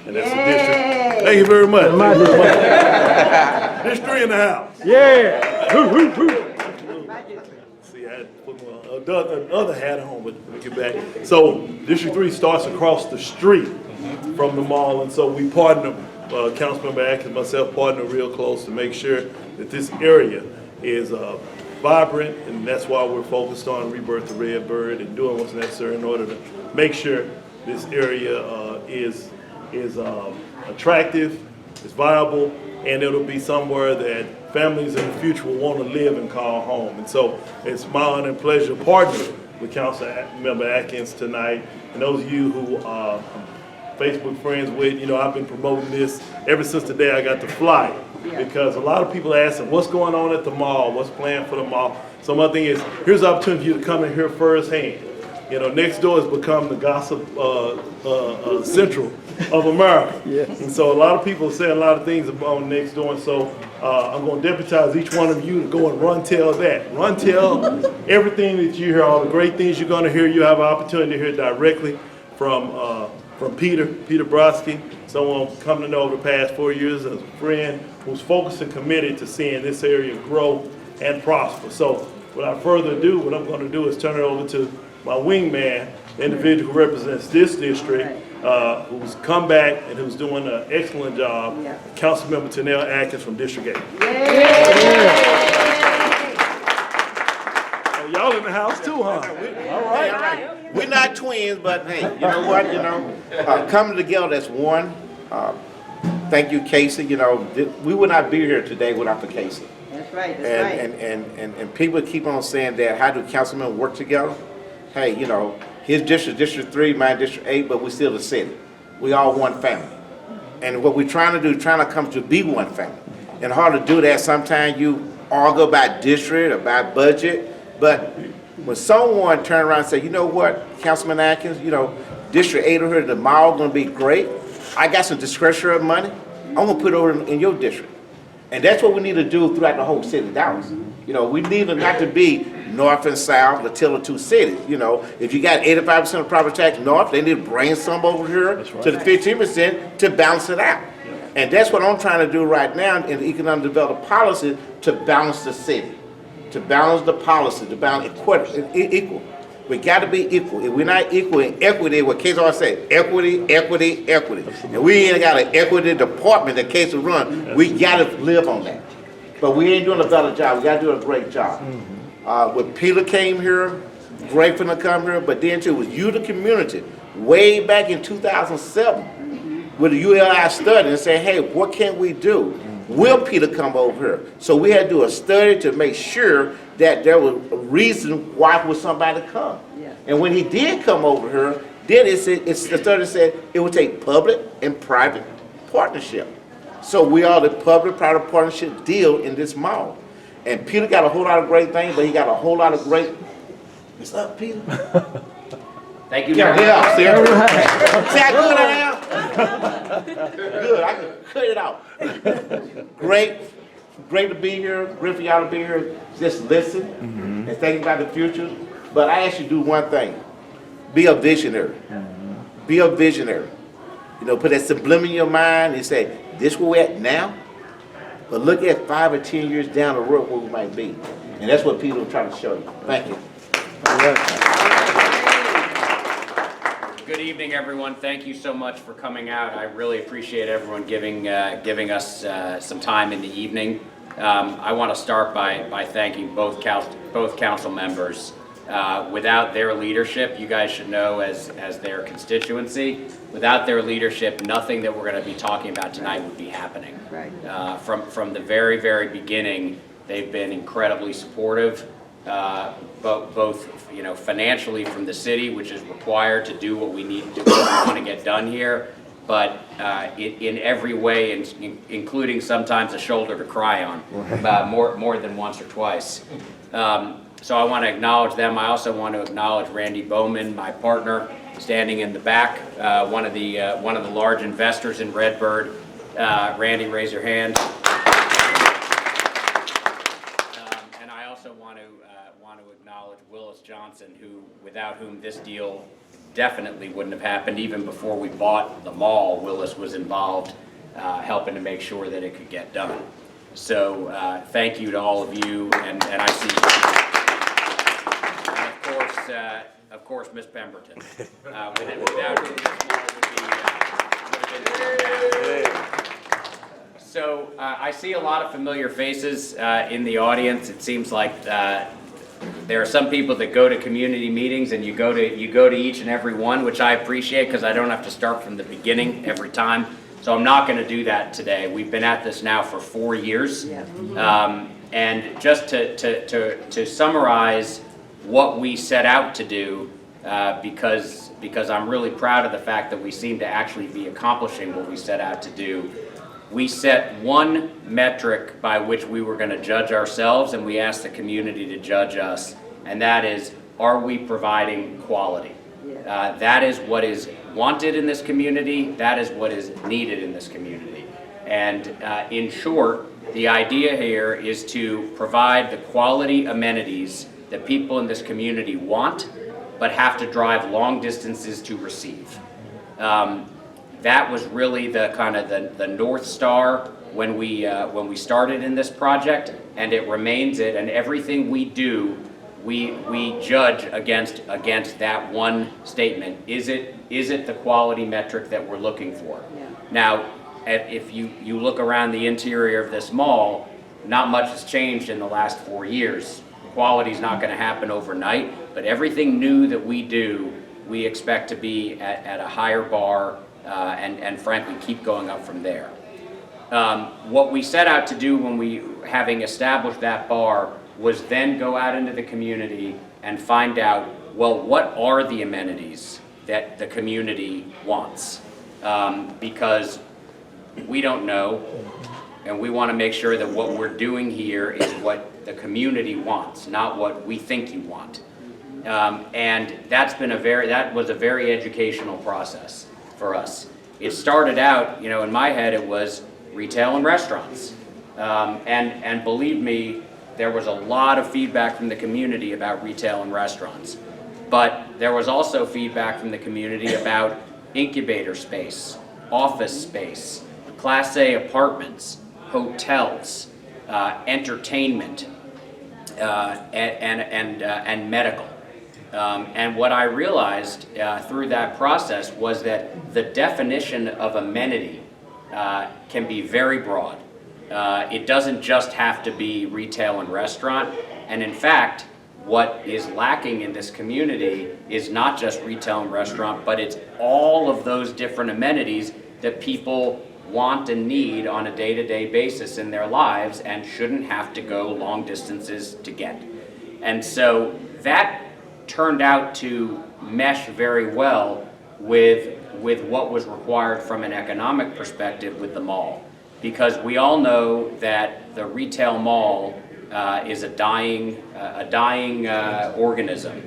and that's the district. Thank you very much. District 3 in the house. Yeah. Woo, woo, woo. See, I had to put my other hat on, but let me get back. So District 3 starts across the street from the mall, and so we partner, Councilman Atkins, myself, partner real close to make sure that this area is vibrant, and that's why we're focused on Rebirth the Redbird and doing what's necessary in order to make sure this area is attractive, is viable, and it'll be somewhere that families in the future will want to live and call home. And so it's my honor and pleasure to partner with Councilman Atkins tonight. And those of you who are Facebook friends with, you know, I've been promoting this ever since the day I got the flyer. Because a lot of people ask them, what's going on at the mall? What's planned for the mall? So my thing is, here's the opportunity for you to come in here firsthand. You know, next door has become the gossip central of America. Yes. And so a lot of people say a lot of things about next door. And so I'm going to deputize each one of you to go and run tell that. Run tell everything that you hear, all the great things you're going to hear. You have an opportunity to hear directly from Peter Brodsky, someone come to know over the past 4 years as a friend who's focused and committed to seeing this area grow and prosper. So without further ado, what I'm going to do is turn it over to my wingman, the individual who represents this district, who's come back and who's doing an excellent job, Councilmember Tanel Atkins from District 8. Oh, y'all in the house too, huh? All right. We're not twins, but hey, you know what? You know, coming together as one. Thank you, Casey. You know, we would not be here today without the Casey. That's right. That's right. And people keep on saying that. How do councilmen work together? Hey, you know, his district, District 3, my District 8, but we're still the city. We all one family. And what we're trying to do, trying to come to be one family. And hard to do that. Sometimes you argue about district, about budget, but when someone turn around and say, you know what, Councilman Atkins, you know, District 8 over here, the mall gonna be great. I got some discretionary money. I'm gonna put it over in your district. And that's what we need to do throughout the whole city of Dallas. You know, we need it not to be north and south, the two cities. You know, if you got 85% of property tax north, they need to bring some over here to the 15% to balance it out. And that's what I'm trying to do right now in the economic development policy to balance the city, to balance the policy, to balance equal. We got to be equal. If we're not equal in equity, what Case always say, equity. And we ain't got an equity department that Case will run. We got to live on that. But we ain't doing a better job. We got to do a great job. When Peter came here, great for him to come here, but then too, it was you, the community, way back in 2007, with the ULI study and say, hey, what can we do? Will Peter come over here? So we had to do a study to make sure that there was a reason why would somebody come. And when he did come over here, then the study said it would take public and private partnership. So we are the public-private partnership deal in this mall. And Peter got a whole lot of great things, but he got a whole lot of great. What's up, Peter? Thank you. Yeah, see how good I am? Good, I can cut it out. Great to be here. Great for y'all to be here. Just listen and think about the future. But I ask you to do one thing. Be a visionary. Be a visionary. You know, put that subliminal in your mind and say, this where we're at now, but look at 5 or 10 years down the road where we might be. And that's what Peter will try to show you. Thank you. Good evening, everyone. Thank you so much for coming out. I really appreciate everyone giving us some time in the evening. I want to start by thanking both council members. Without their leadership, you guys should know as their constituency, without their leadership, nothing that we're going to be talking about tonight would be happening. Right. From the very, very beginning, they've been incredibly supportive, both you know, financially from the city, which is required to do what we need to do, what we want to get done here, but in every way, including sometimes a shoulder to cry on, more than once or twice. So I want to acknowledge them. I also want to acknowledge Randy Bowman, my partner, standing in the back, one of the large investors in Redbird. Randy, raise your hand. And I also want to acknowledge Willis Johnson, without whom this deal definitely wouldn't have happened. Even before we bought the mall, Willis was involved helping to make sure that it could get done. So thank you to all of you, and I see, and of course, Ms. Pemberton. Without you, this mall would have been. So I see a lot of familiar faces in the audience. It seems like there are some people that go to community meetings, and you go to each and every one, which I appreciate because I don't have to start from the beginning every time. So I'm not going to do that today. We've been at this now for 4 years, and just to summarize what we set out to do, because I'm really proud of the fact that we seem to actually be accomplishing what we set out to do. We set one metric by which we were going to judge ourselves, and we asked the community to judge us, and that is, are we providing quality? That is what is wanted in this community. That is what is needed in this community. And in short, the idea here is to provide the quality amenities that people in this community want, but have to drive long distances to receive. That was really the kind of the North Star when we started in this project, and it remains it. And everything we do, we judge against that one statement. Is it the quality metric that we're looking for? Yeah. Now, if you look around the interior of this mall, not much has changed in the last 4 years. Quality is not going to happen overnight, but everything new that we do, we expect to be at a higher bar. And frankly, keep going up from there. What we set out to do when having established that bar, was then go out into the community and find out, well, what are the amenities that the community wants? Because we don't know, and we want to make sure that what we're doing here is what the community wants, not what we think you want. And that was a very educational process for us. It started out, in my head, it was retail and restaurants. And believe me, there was a lot of feedback from the community about retail and restaurants. But there was also feedback from the community about incubator space, office space, Class A apartments, hotels, entertainment, and medical. And what I realized through that process was that the definition of amenity can be very broad. It doesn't just have to be retail and restaurant. And in fact, what is lacking in this community is not just retail and restaurant, but it's all of those different amenities that people want and need on a day-to-day basis in their lives and shouldn't have to go long distances to get. And so that turned out to mesh very well with what was required from an economic perspective with the mall. Because we all know that the retail mall is a dying organism.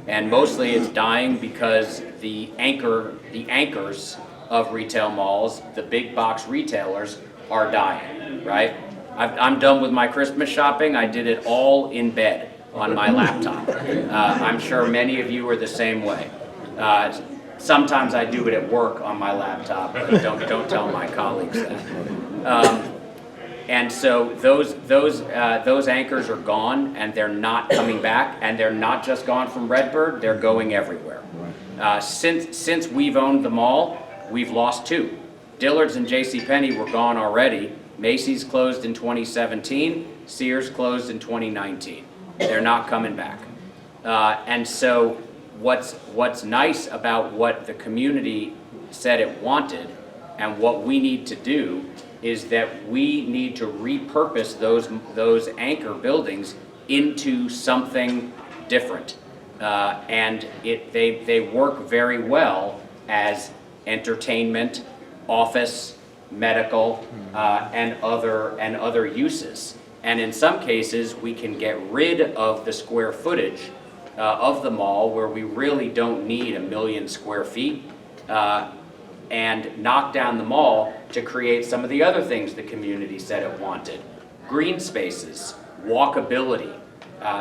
And mostly it's dying because the anchors of retail malls, the big box retailers, are dying, right? I'm done with my Christmas shopping. I did it all in bed on my laptop. I'm sure many of you are the same way. Sometimes I do it at work on my laptop, but don't tell my colleagues that. And so those anchors are gone, and they're not coming back, and they're not just gone from Redbird, they're going everywhere. Since we've owned the mall, we've lost two. Dillard's and JCPenney were gone already. Macy's closed in 2017, Sears closed in 2019. They're not coming back. And so what's nice about what the community said it wanted and what we need to do is that we need to repurpose those anchor buildings into something different. And they work very well as entertainment, office, medical, and other uses. And in some cases, we can get rid of the square footage of the mall where we really don't need 1 million square feet and knock down the mall to create some of the other things the community said it wanted. Green spaces, walkability,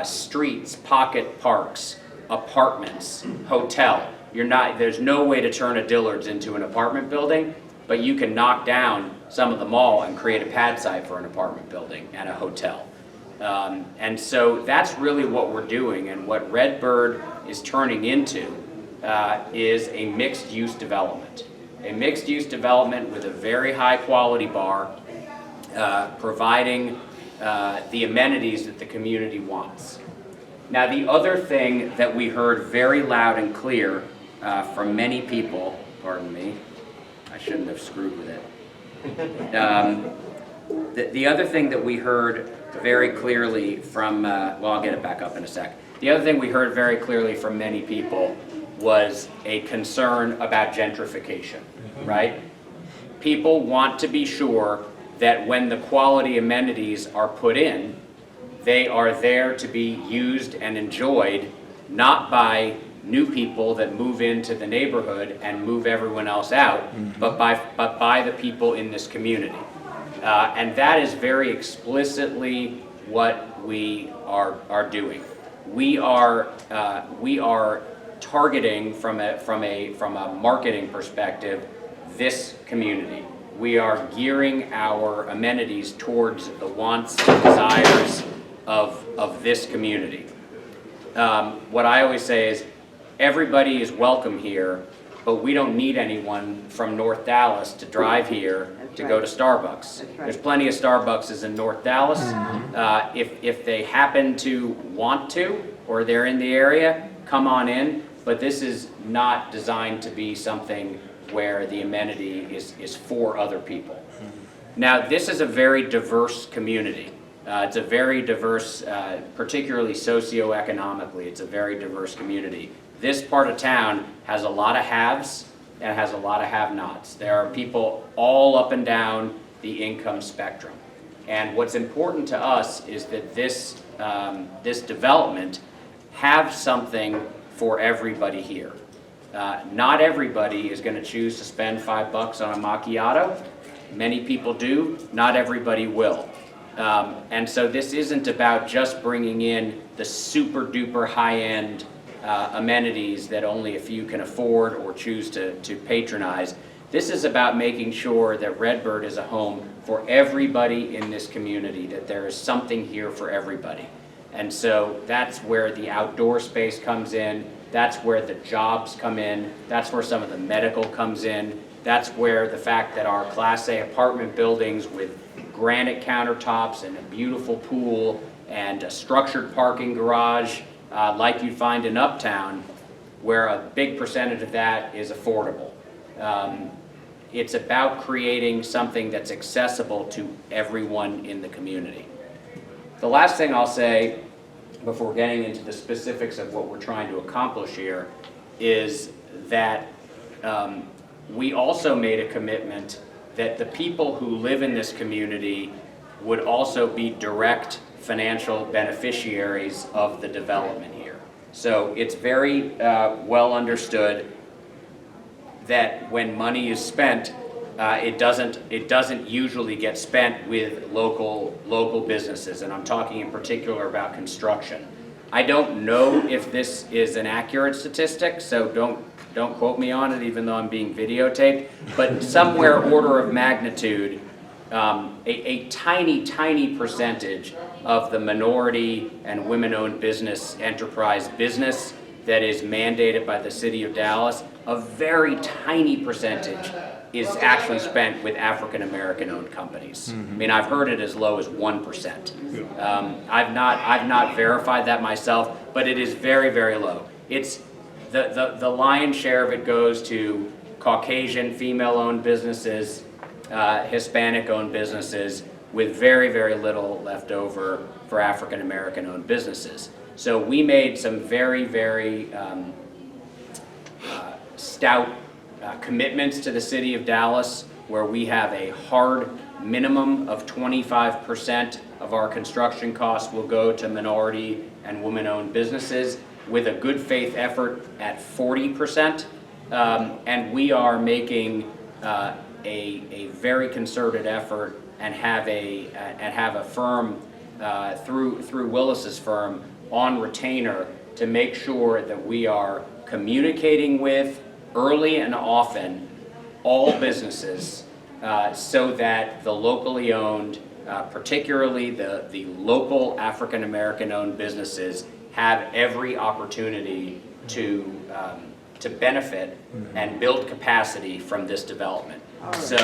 streets, pocket parks, apartments, hotel. there's no way to turn a Dillard's into an apartment building, but you can knock down some of the mall and create a pad site for an apartment building and a hotel. And so that's really what we're doing, and what Redbird is turning into is a mixed-use development. A mixed-use development with a very high-quality bar, providing the amenities that the community wants. Now, the other thing that we heard very loud and clear from many people, pardon me, I shouldn't have screwed with it. The other thing that we heard very clearly from, well, I'll get it back up in a sec. The other thing we heard very clearly from many people was a concern about gentrification, right? People want to be sure that when the quality amenities are put in, they are there to be used and enjoyed, not by new people that move into the neighborhood and move everyone else out, but by the people in this community. And that is very explicitly what we are doing. We are targeting from a marketing perspective this community. We are gearing our amenities towards the wants and desires of this community. What I always say is everybody is welcome here, but we don't need anyone from North Dallas to drive here to go to Starbucks. There's plenty of Starbucks in North Dallas. If they happen to want to, or they're in the area, come on in, but this is not designed to be something where the amenity is for other people. Now, this is a very diverse community. It's a very diverse, particularly socioeconomically, it's a very diverse community. This part of town has a lot of haves and has a lot of have-nots. There are people all up and down the income spectrum. And what's important to us is that this development have something for everybody here. Not everybody is going to choose to spend $5 on a macchiato. Many people do, not everybody will. And so this isn't about just bringing in the super duper high-end amenities that only a few can afford or choose to patronize. This is about making sure that Redbird is a home for everybody in this community, that there is something here for everybody. And so that's where the outdoor space comes in, that's where the jobs come in, that's where some of the medical comes in, that's where the fact that our Class A apartment buildings with granite countertops and a beautiful pool and a structured parking garage like you'd find in Uptown, where a big percentage of that is affordable. It's about creating something that's accessible to everyone in the community. The last thing I'll say before getting into the specifics of what we're trying to accomplish here is that we also made a commitment that the people who live in this community would also be direct financial beneficiaries of the development here. So it's very well understood that when money is spent, it doesn't usually get spent with local businesses, and I'm talking in particular about construction. I don't know if this is an accurate statistic, so don't quote me on it, even though I'm being videotaped. But somewhere order of magnitude, a tiny percentage of the minority and women-owned business enterprise business that is mandated by the city of Dallas, a very tiny percentage is actually spent with African American owned companies. I mean, I've heard it as low as 1%. I've not verified that myself, but it is very low. It's the lion's share of it goes to Caucasian female owned businesses, Hispanic owned businesses, with very little left over for African American owned businesses. So we made some very stout commitments to the city of Dallas, where we have a hard minimum of 25% of our construction costs will go to minority and women-owned businesses, with a good faith effort at 40%. And we are making a very concerted effort and have a firm through Willis's firm on retainer to make sure that we are communicating with early and often all businesses so that the locally owned, particularly the local African American owned businesses, have every opportunity to benefit and build capacity from this development. So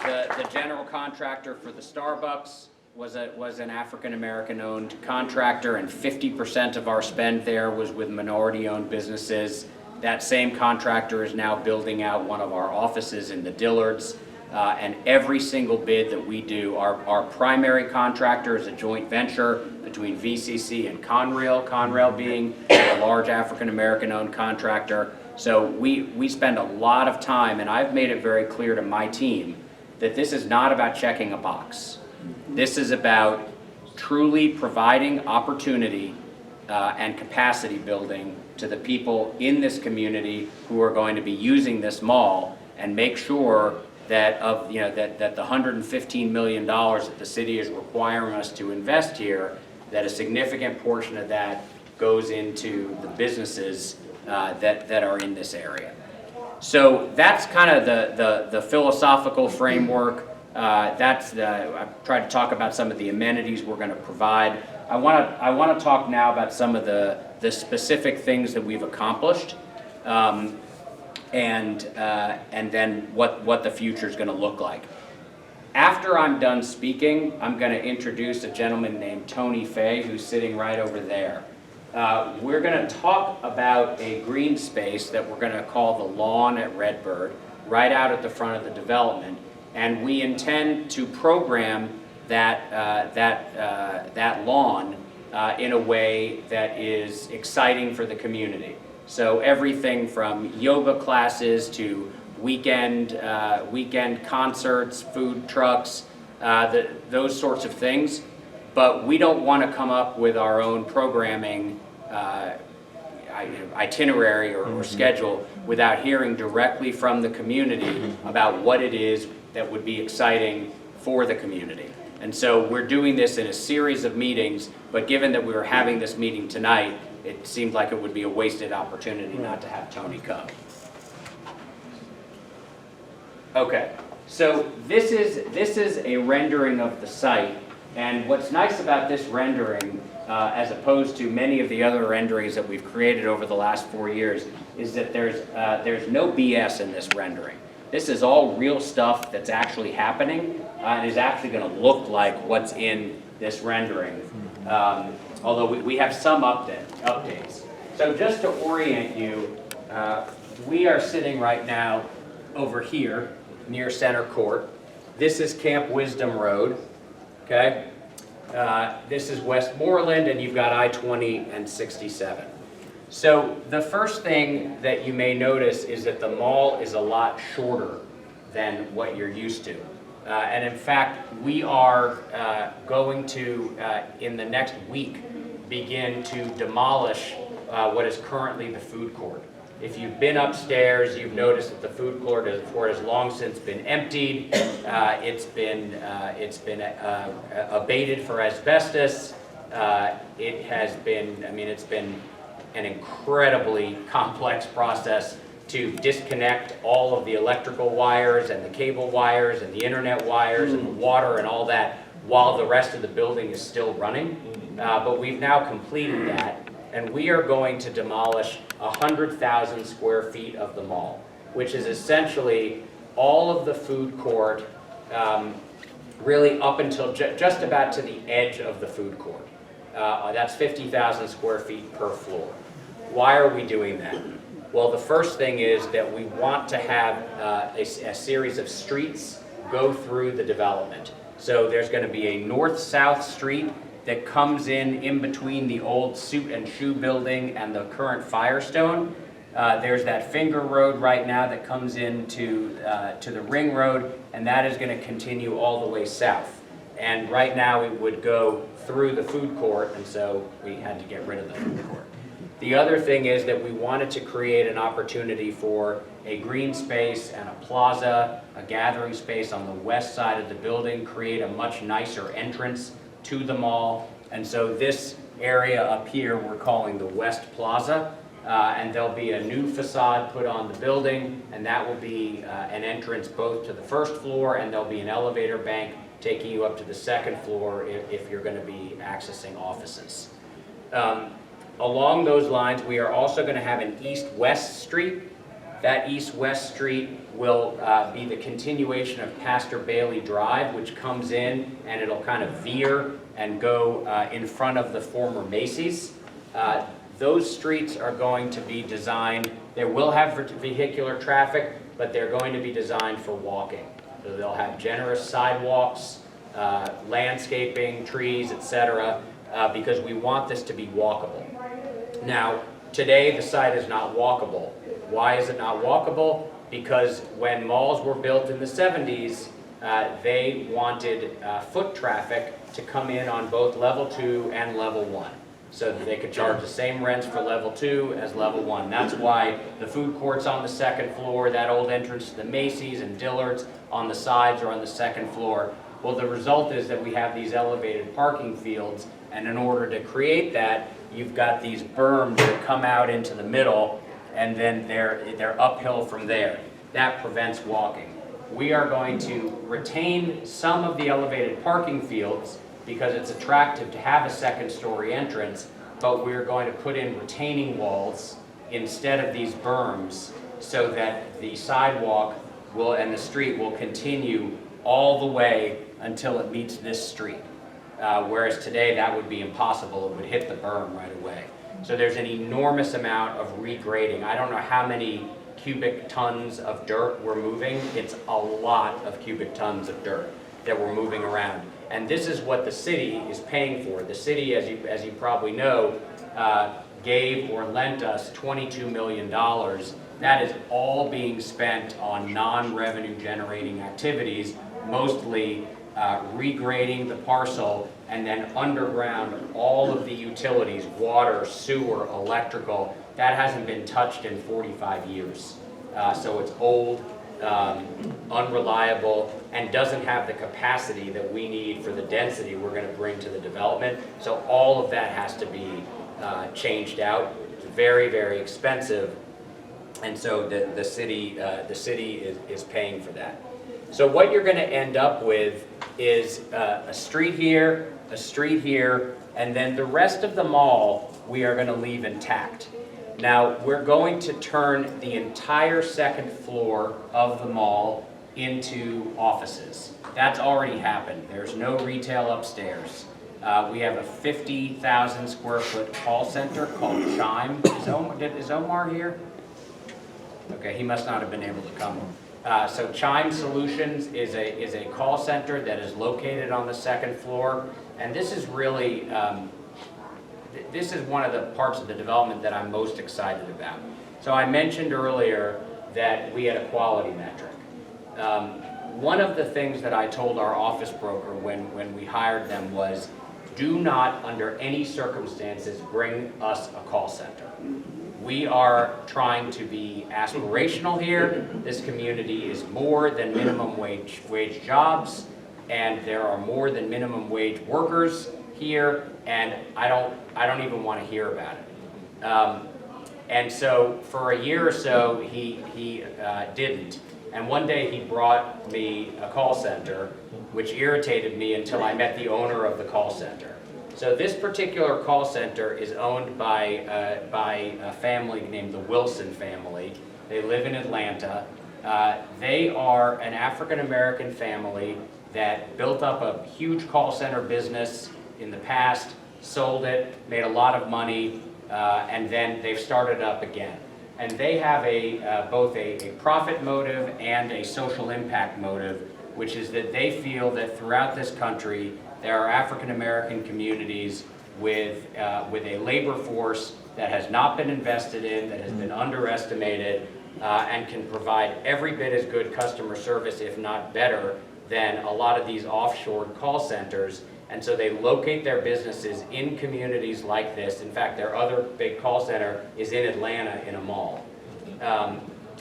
the general contractor for the Starbucks was an African American owned contractor, and 50% of our spend there was with minority owned businesses. That same contractor is now building out one of our offices in the Dillards. And every single bid that we do, our primary contractor is a joint venture between VCC and Conrail being a large African American owned contractor. So we spend a lot of time, and I've made it very clear to my team that this is not about checking a box. This is about truly providing opportunity and capacity building to the people in this community who are going to be using this mall, and make sure that that the $115 million that the city is requiring us to invest here, that a significant portion of that goes into the businesses that are in this area. So that's kind of the philosophical framework. I've tried to talk about some of the amenities we're going to provide. I want to talk now about some of the specific things that we've accomplished. And then what the future is going to look like. After I'm done speaking, I'm going to introduce a gentleman named Tony Fay, who's sitting right over there. We're going to talk about a green space that we're going to call the lawn at Redbird, right out at the front of the development, and we intend to program that lawn in a way that is exciting for the community. So everything from yoga classes to weekend concerts, food trucks, those sorts of things. But we don't want to come up with our own programming itinerary or schedule without hearing directly from the community about what it is that would be exciting for the community. And so we're doing this in a series of meetings, but given that we were having this meeting tonight, it seemed like it would be a wasted opportunity not to have Tony come. Okay, so this is a rendering of the site, and what's nice about this rendering, as opposed to many of the other renderings that we've created over the last 4 years, is that there's no BS in this rendering. This is all real stuff that's actually happening, and is actually going to look like what's in this rendering. Although we have some updates. So just to orient you, we are sitting right now over here near Center Court. This is Camp Wisdom Road, okay? This is Westmoreland, and you've got I-20 and 67. So the first thing that you may notice is that the mall is a lot shorter than what you're used to. And in fact, we are going to, in the next week, begin to demolish what is currently the food court. If you've been upstairs, you've noticed that the food court has long since been emptied. It's been abated for asbestos. It's been an incredibly complex process to disconnect all of the electrical wires and the cable wires and the internet wires and the water and all that while the rest of the building is still running. But we've now completed that, and we are going to demolish 100,000 square feet of the mall, which is essentially all of the food court, really up until just about to the edge of the food court. That's 50,000 square feet per floor. Why are we doing that? Well, the first thing is that we want to have a series of streets go through the development. So there's going to be a north-south street that comes in between the old Suit and Shoe building and the current Firestone. There's that Finger Road right now that comes into to the Ring Road, and that is going to continue all the way south. And right now it would go through the food court, and so we had to get rid of the food court. The other thing is that we wanted to create an opportunity for a green space and a plaza, a gathering space on the west side of the building, create a much nicer entrance to the mall. And so this area up here we're calling the West Plaza. And there'll be a new facade put on the building, and that will be an entrance both to the first floor, and there'll be an elevator bank taking you up to the second floor if you're going to be accessing offices. Along those lines, we are also going to have an east-west street. That east-west street will be the continuation of Pastor Bailey Drive, which comes in and it'll kind of veer and go in front of the former Macy's. Those streets are going to be designed, they will have vehicular traffic, but they're going to be designed for walking. So they'll have generous sidewalks, landscaping, trees, etc., because we want this to be walkable. Now, today the site is not walkable. Why is it not walkable? Because when malls were built in the 70s, they wanted foot traffic to come in on both level 2 and level 1, so that they could charge the same rents for level 2 as level 1. That's why the food court's on the second floor, that old entrance to the Macy's and Dillard's on the sides or on the second floor. Well, the result is that we have these elevated parking fields, and in order to create that, you've got these berms that come out into the middle, and then they're uphill from there. That prevents walking. We are going to retain some of the elevated parking fields because it's attractive to have a second-story entrance, but we're going to put in retaining walls instead of these berms so that the sidewalk and the street will continue all the way until it meets this street. Whereas today that would be impossible, it would hit the berm right away. So there's an enormous amount of regrading. I don't know how many cubic tons of dirt we're moving. It's a lot of cubic tons of dirt that we're moving around. And this is what the city is paying for. The city, as you probably know, gave or lent us $22 million. That is all being spent on non-revenue generating activities, mostly regrading the parcel and then underground all of the utilities, water, sewer, electrical. That hasn't been touched in 45 years. So it's old, unreliable, and doesn't have the capacity that we need for the density we're going to bring to the development. So all of that has to be changed out. It's very, very expensive, and so the city is paying for that. So what you're going to end up with is a street here, and then the rest of the mall we are going to leave intact. Now, we're going to turn the entire second floor of the mall into offices. That's already happened. There's no retail upstairs. We have a 50,000 square foot call center called Chime. Is Omar here? Okay, he must not have been able to come. So Chime Solutions is a call center that is located on the second floor, and this is really this is one of the parts of the development that I'm most excited about. So I mentioned earlier that we had a quality metric. One of the things that I told our office broker when we hired them was, do not under any circumstances bring us a call center. We are trying to be aspirational here. This community is more than minimum wage jobs, and there are more than minimum wage workers here, and I don't even want to hear about it. And so for a year or so, he didn't. And one day he brought me a call center, which irritated me until I met the owner of the call center. So this particular call center is owned by a family named the Wilson family. They live in Atlanta. They are an African-American family that built up a huge call center business in the past, sold it, made a lot of money, and then they've started up again. And they have both a profit motive and a social impact motive, which is that they feel that throughout this country, there are African-American communities with a labor force that has not been invested in, that has been underestimated, and can provide every bit as good customer service, if not better, than a lot of these offshore call centers. And so they locate their businesses in communities like this. In fact, their other big call center is in Atlanta in a mall.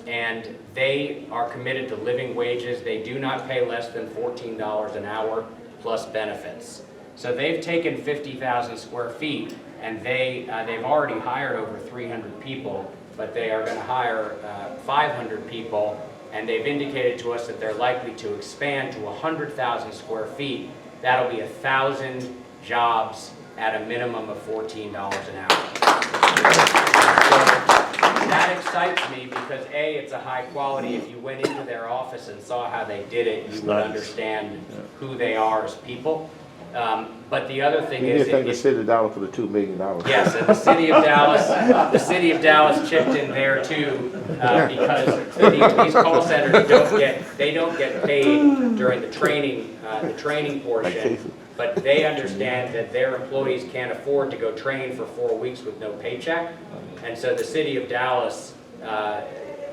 And they are committed to living wages. They do not pay less than $14 an hour plus benefits. So they've taken 50,000 square feet, and they've already hired over 300 people, but they are going to hire 500 people, and they've indicated to us that they're likely to expand to 100,000 square feet. That'll be 1,000 jobs at a minimum of $14 an hour. So that excites me because A, it's a high quality. If you went into their office and saw how they did it, you would understand who they are as people. But the other thing is, thank the city of Dallas for the $2 million. yes, and the city of Dallas chipped in there too, because these call centers don't get paid during the training portion, but they understand that their employees can't afford to go train for 4 weeks with no paycheck, and so the city of Dallas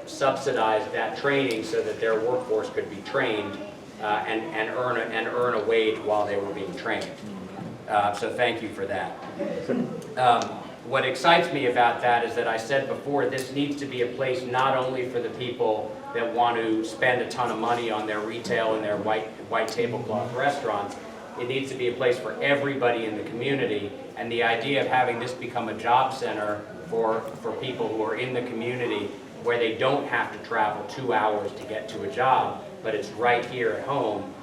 subsidized that training so that their workforce could be trained and earn a wage while they were being trained. So thank you for that. What excites me about that is that I said before, this needs to be a place not only for the people that want to spend a ton of money on their retail and their white tablecloth restaurants. It needs to be a place for everybody in the community. And the idea of having this become a job center for people who are in the community where they don't have to travel 2 hours to get to a job, but it's right here at home,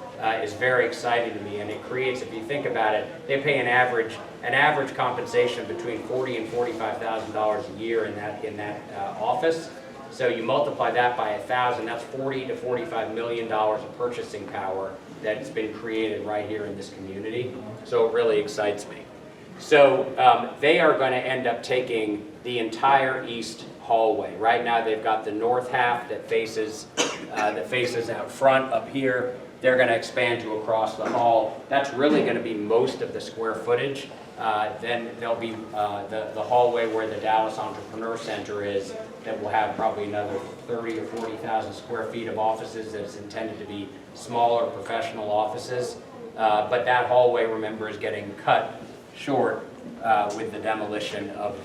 is very exciting to me, and it creates, if you think about it, they pay an average compensation between $40,000 and $45,000 a year in that office. So you multiply that by 1,000, that's $40 to $45 million of purchasing power that's been created right here in this community. So it really excites me. So they are going to end up taking the entire east hallway. Right now they've got the north half that faces out front up here. They're going to expand to across the hall. That's really going to be most of the square footage. Then there'll be the hallway where the Dallas Entrepreneur Center is, that will have probably another 30 or 40,000 square feet of offices that's intended to be smaller professional offices. But that hallway, remember, is getting cut short with the demolition of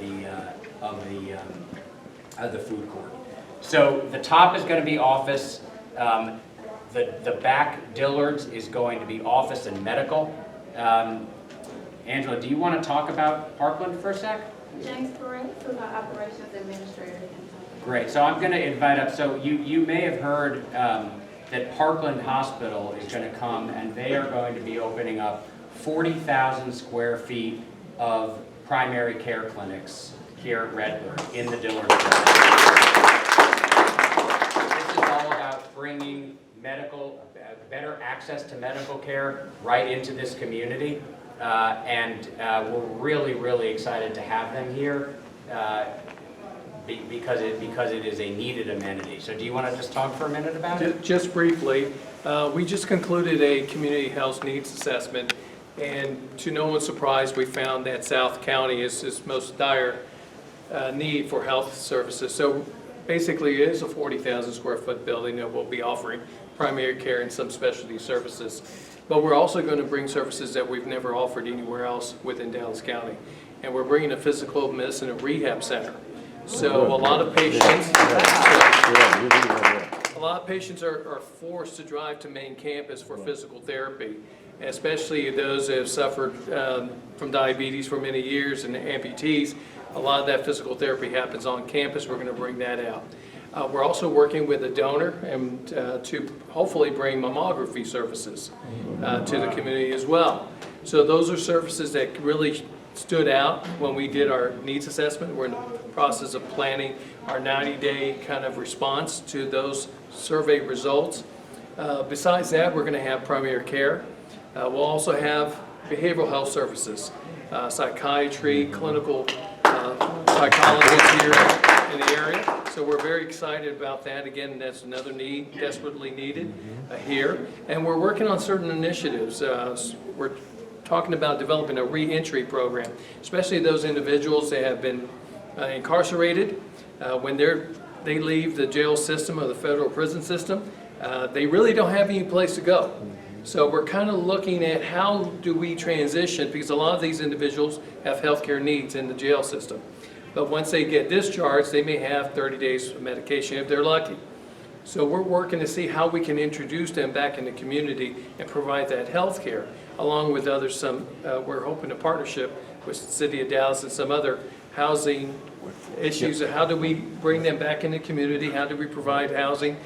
the food court. So the top is going to be office. The back Dillard's is going to be office and medical. Angela, do you want to talk about Parkland for a sec? James Perez, who's our operations administrator. Great. So I'm going to invite up, so you may have heard that Parkland Hospital is going to come, and they are going to be opening up 40,000 square feet of primary care clinics here at Redbird in the Dillard area. This is all about bringing better access to medical care right into this community, and we're really, really excited to have them here because it is a needed amenity. So do you want to just talk for a minute about it? Just briefly, we just concluded a community health needs assessment, and to no one's surprise, we found that South County is its most dire need for health services. So basically, it is a 40,000 square foot building that will be offering primary care and some specialty services. But we're also going to bring services that we've never offered anywhere else within Dallas County. And we're bringing a physical medicine and rehab center. So a lot of patients are forced to drive to main campus for physical therapy, especially those that have suffered from diabetes for many years and amputees. A lot of that physical therapy happens on campus. We're going to bring that out. We're also working with a donor and to hopefully bring mammography services to the community as well. So those are services that really stood out when we did our needs assessment. We're in the process of planning our 90-day kind of response to those survey results. Besides that, we're going to have primary care. We'll also have behavioral health services, psychiatry, clinical psychologists here in the area. So we're very excited about that. Again, that's another need, desperately needed here. And we're working on certain initiatives. We're talking about developing a re-entry program, especially those individuals that have been incarcerated. When they leave the jail system or the federal prison system, they really don't have any place to go. So we're kind of looking at how do we transition, because a lot of these individuals have healthcare needs in the jail system. But once they get discharged, they may have 30 days of medication if they're lucky. So we're working to see how we can introduce them back in the community and provide that health care, along with others. We're hoping a partnership with the City of Dallas and some other housing issues. How do we bring them back in the community? How do we provide housing,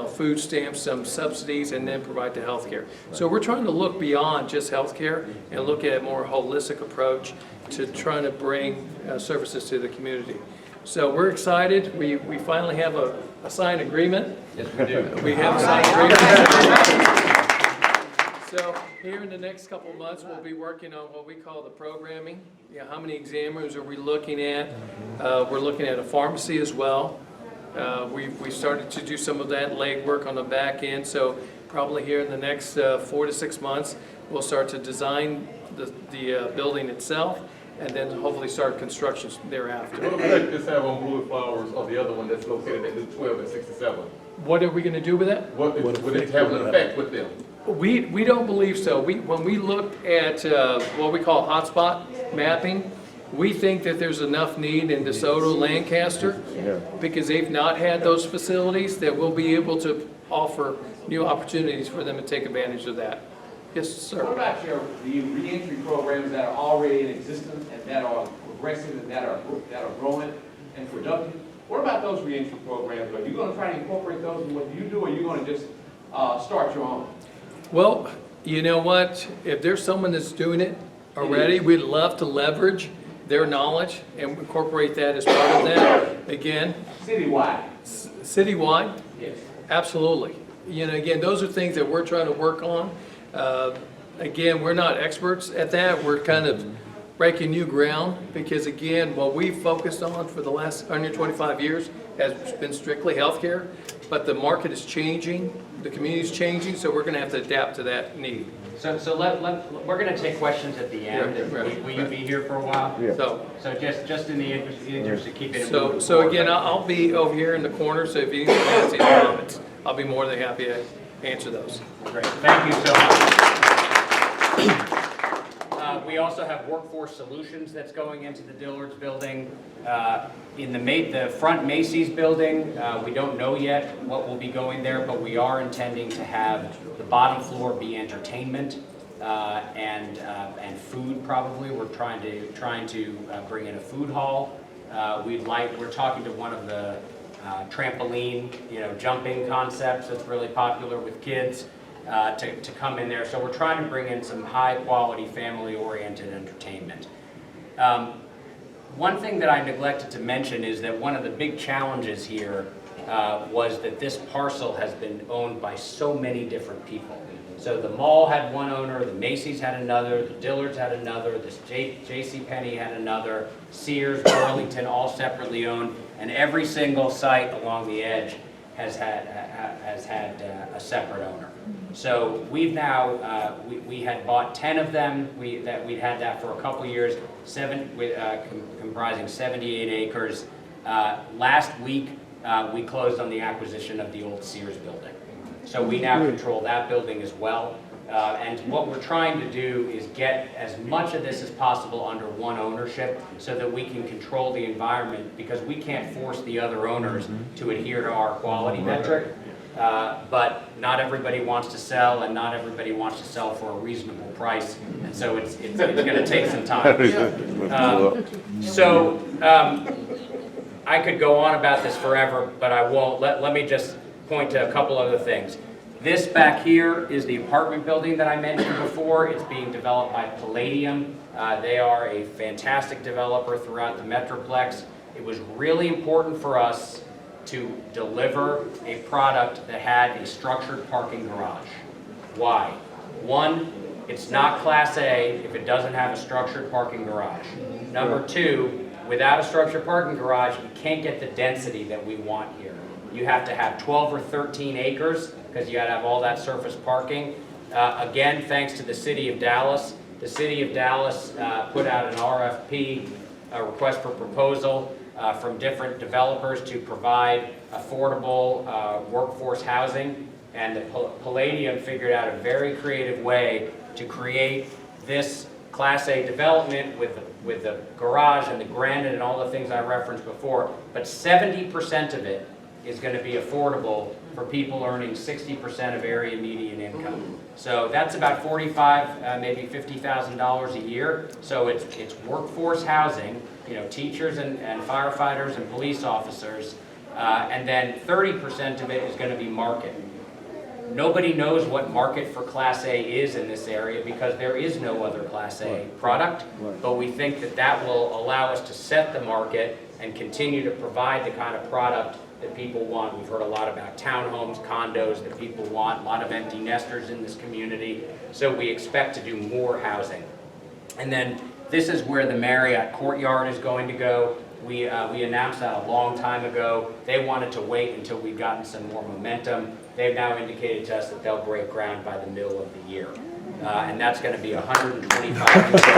food stamps, some subsidies, and then provide the health care? So we're trying to look beyond just health care and look at a more holistic approach to trying to bring services to the community. So we're excited. We finally have a signed agreement. Yes, we do. We have a signed agreement. So here in the next couple of months, we'll be working on what we call the programming. How many examiners are we looking at? We're looking at a pharmacy as well. We started to do some of that legwork on the back end. So probably here in the next 4 to 6 months, we'll start to design the building itself, and then hopefully start construction thereafter. What would you just have on Blue Flowers or the other one that's located at the 12 and 67? What are we going to do with that? Would it have an effect with them? We don't believe so. When we looked at what we call hotspot mapping, we think that there's enough need in DeSoto, Lancaster, because they've not had those facilities, that we'll be able to offer new opportunities for them to take advantage of that. Yes, sir. What about the reentry programs that are already in existence and that are progressive and that are growing and productive? What about those reentry programs? Are you going to try to incorporate those in what you do, or are you going to just start your own? Well, you know what? If there's someone that's doing it already, we'd love to leverage their knowledge and incorporate that as part of that. Again, Citywide? citywide, Yes. absolutely. Again, those are things that we're trying to work on. Again, we're not experts at that. We're kind of breaking new ground because, again, what we've focused on for the last 125 years has been strictly healthcare, but the market is changing, the community is changing, so we're going to have to adapt to that need. So we're going to take questions at the end. Right. Will you be here for a while? Yeah. So just in the interest of keeping it moving So forward, again, but- I'll be over here in the corner, so if you need to ask any comments, I'll be more than happy to answer those. Great, thank you so much. We also have Workforce Solutions that's going into the Dillard's building. In the front Macy's building, we don't know yet what will be going there, but we are intending to have the bottom floor be entertainment and food probably. We're trying to bring in a food hall. We're talking to one of the trampoline, jumping concepts that's really popular with kids to come in there. So we're trying to bring in some high-quality, family-oriented entertainment. One thing that I neglected to mention is that one of the big challenges here was that this parcel has been owned by so many different people. So the mall had one owner, the Macy's had another, the Dillard's had another, the JCPenney had another, Sears, Burlington, all separately owned, and every single site along the edge has had a separate owner. So we've now, we had bought 10 of them, we'd had that for a couple years, comprising 78 acres. Last week, we closed on the acquisition of the old Sears building. So we now control that building as well. And what we're trying to do is get as much of this as possible under one ownership so that we can control the environment, because we can't force the other owners to adhere to our quality metric. But not everybody wants to sell, and not everybody wants to sell for a reasonable price. And so it's going to take some time. I could go on about this forever, but I won't. Let me just point to a couple other things. This back here is the apartment building that I mentioned before. It's being developed by Palladium. They are a fantastic developer throughout the Metroplex. It was really important for us to deliver a product that had a structured parking garage. Why? One, it's not Class A if it doesn't have a structured parking garage. Number two, without a structured parking garage, you can't get the density that we want here. You have to have 12 or 13 acres because you got to have all that surface parking. Again, thanks to the City of Dallas. The City of Dallas put out an RFP, a request for proposal, from different developers to provide affordable workforce housing. And the Palladium figured out a very creative way to create this Class A development with the garage and the granite and all the things I referenced before. But 70% of it is going to be affordable for people earning 60% of area median income. So that's about $45,000, maybe $50,000 a year. So it's workforce housing, you know, teachers and firefighters and police officers, and then 30% of it is going to be market. Nobody knows what market for Class A is in this area because there is no other Class A product, but we think that that will allow us to set the market and continue to provide the kind of product that people want. We've heard a lot about townhomes, condos that people want, a lot of empty nesters in this community, so we expect to do more housing. And then this is where the Marriott Courtyard is going to go. We announced that a long time ago. They wanted to wait until we've gotten some more momentum. They've now indicated to us that they'll break ground by the middle of the year. And that's going to be 125 That's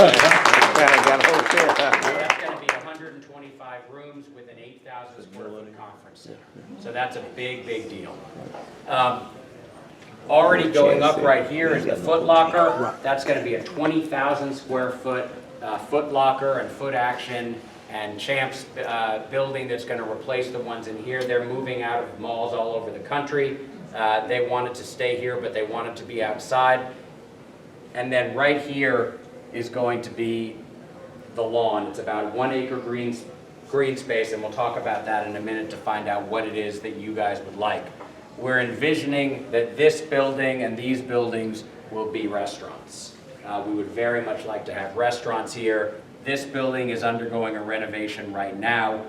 going to be 125 rooms with an 8,000 square foot conference center. So that's a big, big deal. Already going up right here is the Foot Locker. That's going to be a 20,000 square foot Foot Locker and Foot Action and Champs building that's going to replace the ones in here. They're moving out of malls all over the country. They wanted to stay here, but they wanted to be outside. And then right here is going to be the lawn. It's about a 1 acre green space, and we'll talk about that in a minute to find out what it is that you guys would like. We're envisioning that this building and these buildings will be restaurants. We would very much like to have restaurants here. This building is undergoing a renovation right now.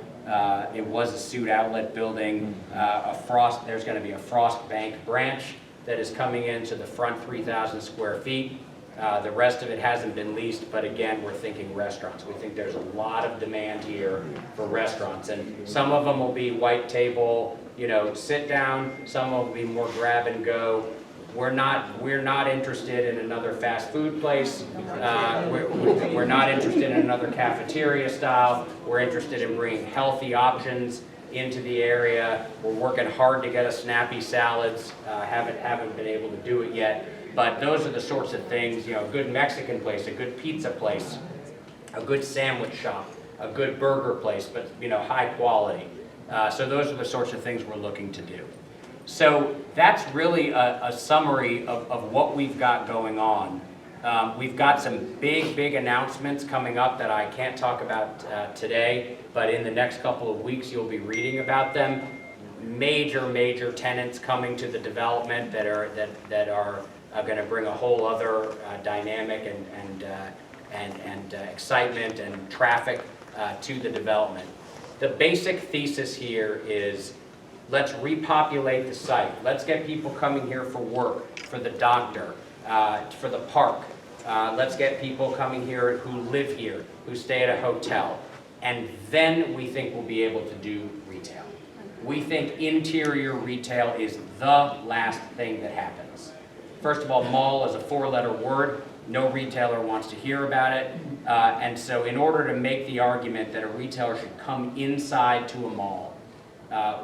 It was a Suit Outlet building. There's going to be a Frost Bank branch that is coming into the front 3,000 square feet. The rest of it hasn't been leased, but again, we're thinking restaurants. We think there's a lot of demand here for restaurants, and some of them will be white table, you know, sit down. Some will be more grab and go. We're not interested in another fast food place. We're not interested in another cafeteria style. We're interested in bringing healthy options into the area. We're working hard to get a Snappy Salads. Haven't been able to do it yet. But those are the sorts of things, you know, a good Mexican place, a good pizza place, a good sandwich shop, a good burger place, but, you know, high quality. So those are the sorts of things we're looking to do. So that's really a summary of what we've got going on. We've got some big announcements coming up that I can't talk about today, but in the next couple of weeks you'll be reading about them. Major tenants coming to the development that are going to bring a whole other dynamic and excitement and traffic to the development. The basic thesis here is, let's repopulate the site. Let's get people coming here for work, for the doctor, for the park. Let's get people coming here who live here, who stay at a hotel. And then we think we'll be able to do retail. We think interior retail is the last thing that happens. First of all, mall is a 4-letter word. No retailer wants to hear about it. And so in order to make the argument that a retailer should come inside to a mall,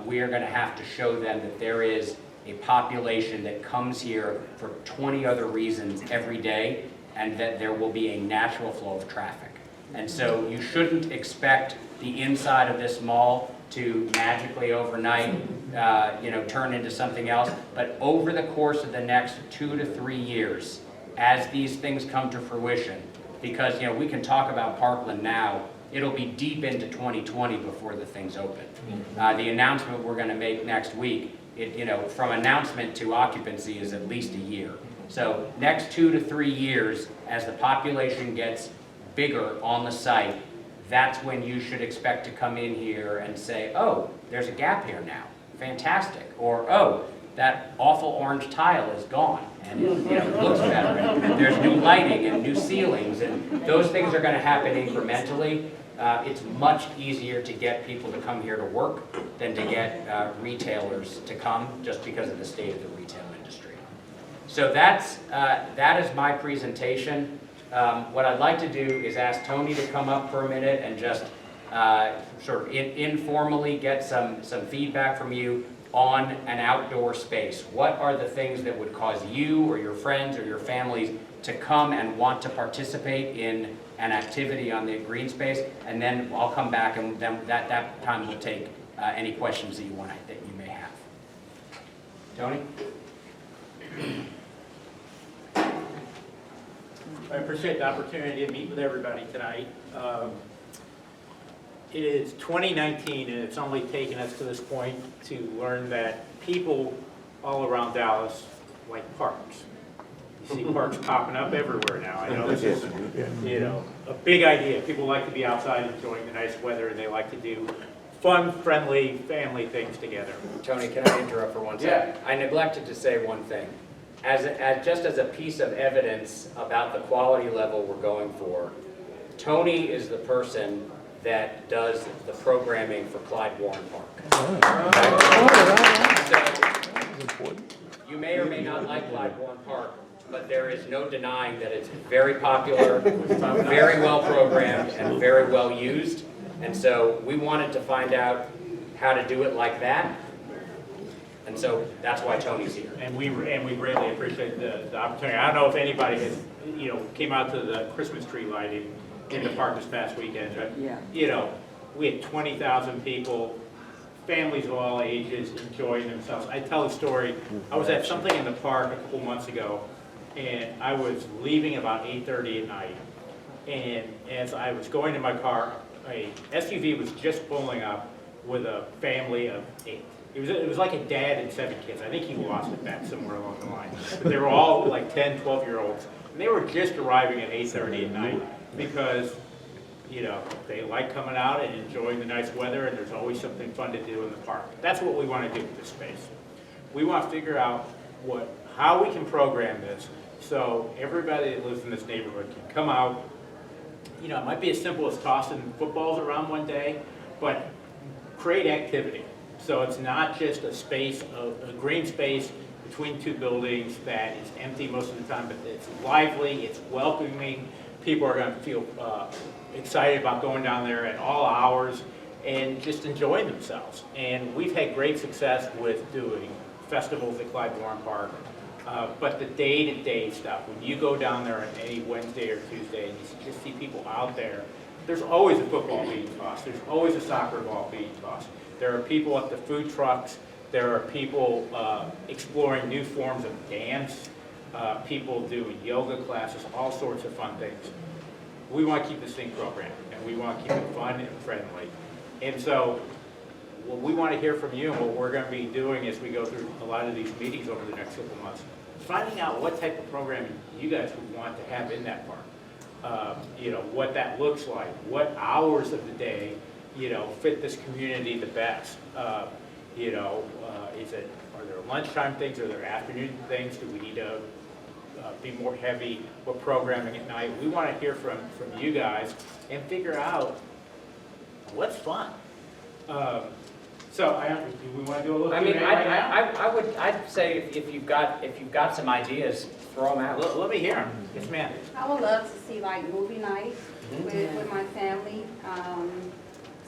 we are going to have to show them that there is a population that comes here for 20 other reasons every day, and that there will be a natural flow of traffic. And so you shouldn't expect the inside of this mall to magically overnight, turn into something else. But over the course of the next 2 to 3 years, as these things come to fruition, because we can talk about Parkland now, it'll be deep into 2020 before the thing's open. The announcement we're going to make next week, from announcement to occupancy is at least a year. So next 2 to 3 years, as the population gets bigger on the site, that's when you should expect to come in here and say, oh, there's a Gap here now, fantastic. Or, oh, that awful orange tile is gone and it looks better. There's new lighting and new ceilings, and those things are going to happen incrementally. It's much easier to get people to come here to work than to get retailers to come, just because of the state of the retail industry. So that is my presentation. What I'd like to do is ask Tony to come up for a minute and just informally get some feedback from you on an outdoor space. What are the things that would cause you or your friends or your families to come and want to participate in an activity on the green space? And then I'll come back, and then that time we'll take any questions that you may have. Tony? I appreciate the opportunity to meet with everybody tonight. It is 2019 and it's only taken us to this point to learn that people all around Dallas like parks. You see parks popping up everywhere now. I know this is, a big idea. People like to be outside enjoying the nice weather and they like to do fun, friendly, family things together. Tony, can I interrupt for 1 second? Yeah. I neglected to say one thing. Just as a piece of evidence about the quality level we're going for, Tony is the person that does the programming for Clyde Warren Park. So, you may or may not like Clyde Warren Park, but there is no denying that it's very popular, very well programmed, and very well used. And so we wanted to find out how to do it like that. And so that's why Tony's here. And we greatly appreciate the opportunity. I don't know if anybody has, came out to the Christmas tree lighting in the park this past weekend. Right? Yeah. We had 20,000 people, families of all ages enjoying themselves. I tell a story. I was at something in the park a couple months ago, and I was leaving about 8:30 at night. And as I was going to my car, a SUV was just pulling up with a family of 8. It was like a dad and 7 kids. I think he lost it back somewhere along the line. But they were all like 10, 12-year-olds. And they were just arriving at 8:30 at night because, they like coming out and enjoying the nice weather, and there's always something fun to do in the park. That's what we want to do with this space. We want to figure out how we can program this so everybody that lives in this neighborhood can come out. It might be as simple as tossing footballs around one day, but create activity. So it's not just a green space between two buildings that is empty most of the time, but it's lively, it's welcoming. People are going to feel excited about going down there at all hours and just enjoying themselves. And we've had great success with doing festivals at Clyde Warren Park. But the day-to-day stuff, when you go down there on any Wednesday or Tuesday and you just see people out there, there's always a football being tossed. There's always a soccer ball being tossed. There are people at the food trucks. There are people exploring new forms of dance, people doing yoga classes, all sorts of fun things. We want to keep this thing programmed, and we want to keep it fun and friendly. And so what we want to hear from you, and what we're going to be doing as we go through a lot of these meetings over the next couple months, finding out what type of programming you guys would want to have in that park. What that looks like, what hours of the day, fit this community the best. Are there lunchtime things? Are there afternoon things? Do we need to be more heavy with programming at night? We want to hear from you guys and figure out what's fun. So do we want to do a little? I'd say if you've got some ideas, throw them out. Let me hear them. Yes, ma'am. I would love to see like movie night with my family.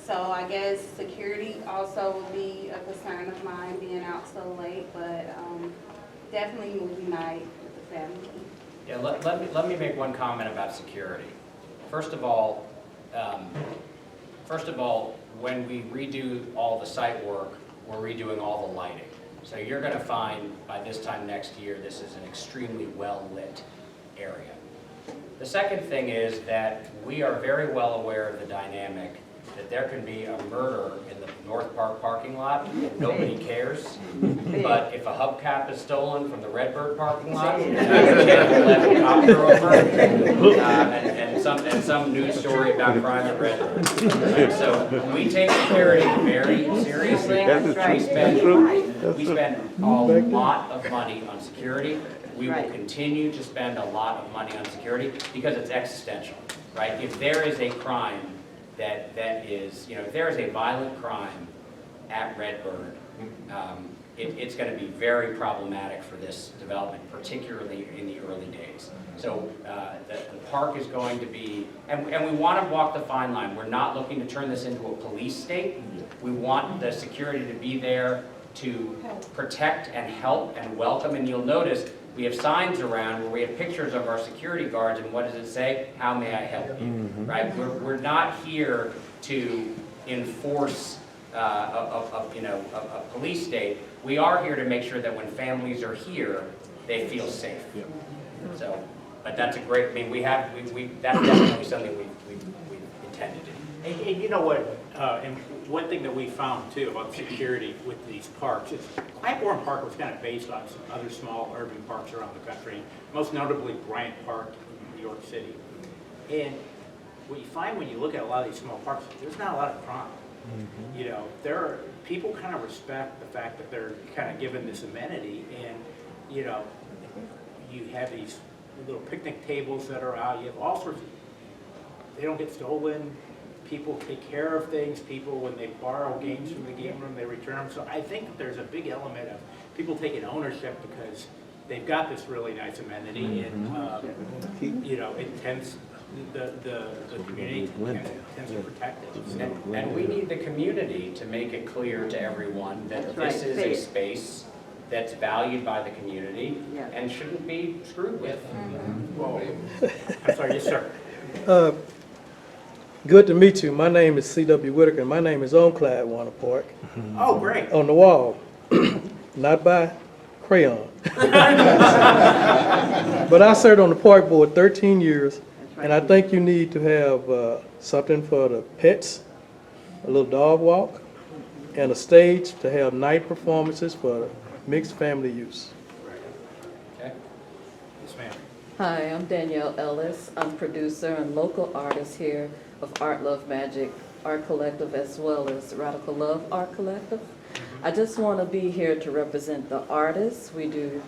So I guess security also would be a concern of mine, being out so late, but definitely movie night with the family. Yeah, let me make one comment about security. First of all, when we redo all the site work, we're redoing all the lighting. So you're going to find by this time next year, this is an extremely well-lit area. The second thing is that we are very well aware of the dynamic that there can be a murder in the North Park parking lot and nobody cares. But if a hubcap is stolen from the Redbird parking lot, and a kid will let a copter over, and some news story about crime at Redbird. So we take security very seriously. We spend a lot of money on security. We will continue to spend a lot of money on security because it's existential, right? If there is a crime that is, if there is a violent crime at Redbird, it's going to be very problematic for this development, particularly in the early days. So the park is going to be, and we want to walk the fine line. We're not looking to turn this into a police state. We want the security to be there to protect and help and welcome. And you'll notice we have signs around where we have pictures of our security guards, and what does it say? How may I help you? Right? We're not here to enforce a police state. We are here to make sure that when families are here, they feel safe. So, but that's a great, I mean, that's definitely something we've intended to do. And you know what, and one thing that we found too about security with these parks is Claiborne Park was kind of based on some other small urban parks around the country, most notably Bryant Park in New York City. And what you find when you look at a lot of these small parks, there's not a lot of crime. You know, people kind of respect the fact that they're kind of given this amenity, and you know, you have these little picnic tables that are out. You have all sorts of, they don't get stolen. People take care of things. People, when they borrow games from the game room, they return them. So I think that there's a big element of people taking ownership because they've got this really nice amenity, and you know, it tends, the community tends to protect it. And we need the community to make it clear to everyone that this is a space that's valued by the community and shouldn't be screwed with. I'm sorry, yes, sir. Good to meet you. My name is C.W. Whitaker, and my name is on Clydewater Park, Oh, great. on the wall, not by crayon. But I served on the park board 13 years, and I think you need to have something for the pets, a little dog walk, and a stage to have night performances for mixed family use. Okay? Yes, ma'am. Hi, I'm Danielle Ellis. I'm producer and local artist here of Art Love Magic Art Collective, as well as Radical Love Art Collective. I just want to be here to represent the artists. We do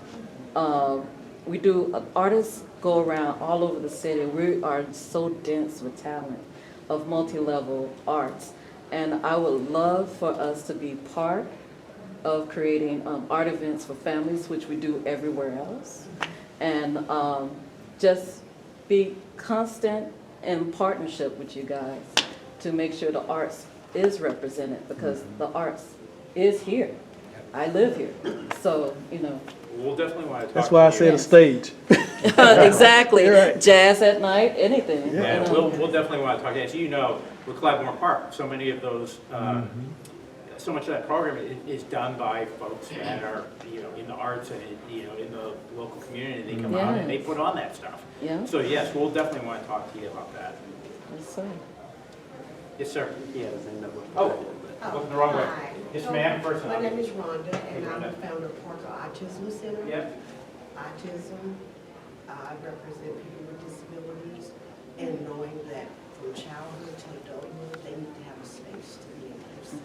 artists go around all over the city. We are so dense with talent of multi-level arts, and I would love for us to be part of creating art events for families, which we do everywhere else, and just be constant in partnership with you guys to make sure the arts is represented, because the arts is here. I live here, so, you know. We'll definitely want to talk. That's why I to you. said a stage. Exactly. You're right. Jazz at night, anything. Yeah, you know. we'll definitely want to talk. As you know, with Claiborne Park, so many of those, so much of that program is done by folks that are, you know, in the arts and, you know, in the local community. They come out and they put on that stuff. Yeah. So yes, we'll definitely want to talk to you about that. Yes, sir. Yes, sir. Yeah, Oh, looking the wrong way. Hi. Yes, ma'am. First My off. name is Rhonda, and I'm Rhonda. the founder of Parker Autism Center. Yep. Autism, I represent people with disabilities, and knowing that from childhood to adulthood, they need to have a space to be in person.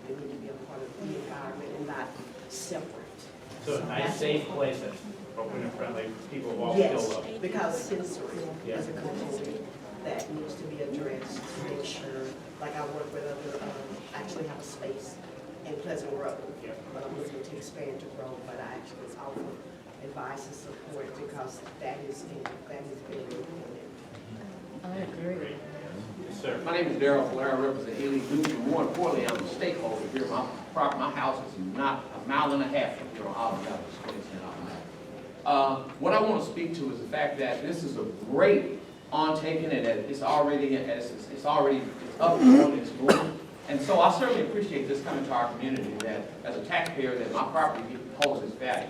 They need to be a part of the environment and not separate. So a nice, that's safe important. place that's open and friendly, people of all skill Yes, levels. because sensory Yeah. is a component that needs to be addressed to make sure, like I work with other, actually have a space in Pleasant Road, Yeah. but I'm looking to expand to grow, but I actually offer advice and support because that is very important. I agree. Yes, sir. My name is Darrell Flair. I represent Ely Group, and more importantly, I'm a stakeholder here. My house is not a mile and a half from here on Olive Avenue. What I want to speak to is the fact that this is a great on-taking, and that it's already up and going, it's moving. And so I certainly appreciate this coming to our community, that as a taxpayer, that my property holds its value.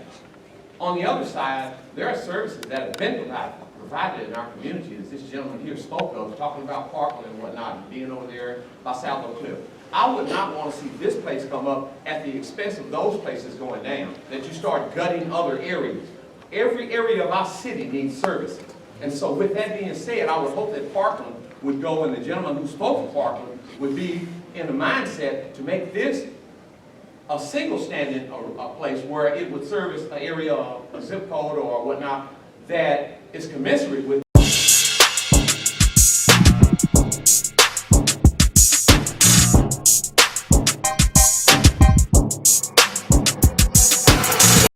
On the other side, there are services that have been provided in our community, as this gentleman here spoke of, talking about Parkland and whatnot, and being over there by South Oak Cliff. I would not want to see this place come up at the expense of those places going down, that you start gutting other areas. Every area of our city needs services. And so with that being said, I would hope that Parkland would go, and the gentleman who spoke of Parkland would be in the mindset to make this a single standing a place where it would service an area, a zip code or whatnot, that is commensurate with